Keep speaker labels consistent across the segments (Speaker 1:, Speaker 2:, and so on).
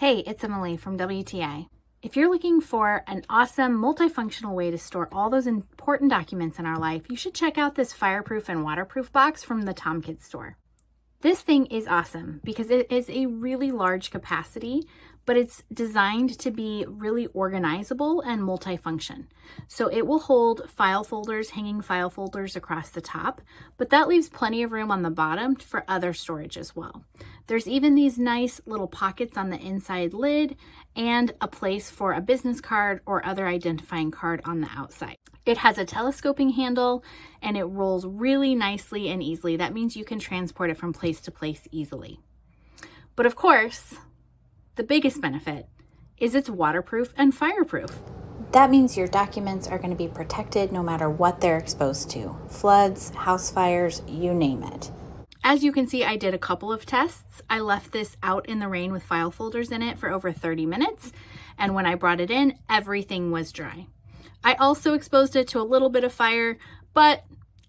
Speaker 1: Hey, it's Emily from WTI. If you're looking for an awesome multifunctional way to store all those important documents in our life, you should check out this fireproof and waterproof box from the TOMKID store. This thing is awesome because it is a really large capacity, but it's designed to be really organizable and multifunction. So it will hold file folders, hanging file folders across the top, but that leaves plenty of room on the bottom for other storage as well. There's even these nice little pockets on the inside lid and a place for a business card or other identifying card on the outside. It has a telescoping handle and it rolls really nicely and easily. That means you can transport it from place to place easily. But of course, the biggest benefit is it's waterproof and fireproof. That means your documents are going to be protected no matter what they're exposed to. Floods, house fires, you name it. As you can see, I did a couple of tests. I left this out in the rain with file folders in it for over 30 minutes. And when I brought it in, everything was dry. I also exposed it to a little bit of fire, but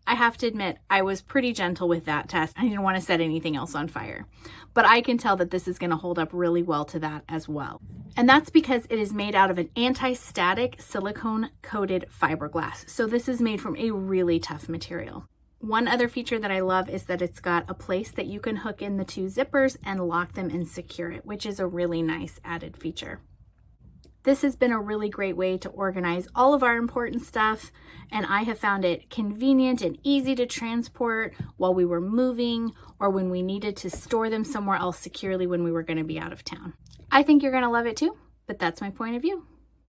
Speaker 1: I have to admit, I was pretty gentle with that test. I didn't want to set anything else on fire. But I can tell that this is going to hold up really well to that as well. And that's because it is made out of an anti-static silicone coated fiberglass. So this is made from a really tough material. One other feature that I love is that it's got a place that you can hook in the two zippers and lock them and secure it, which is a really nice added feature. This has been a really great way to organize all of our important stuff, and I have found it convenient and easy to transport while we were moving or when we needed to store them somewhere else securely when we were going to be out of town. I think you're going to love it too, but that's my point of view.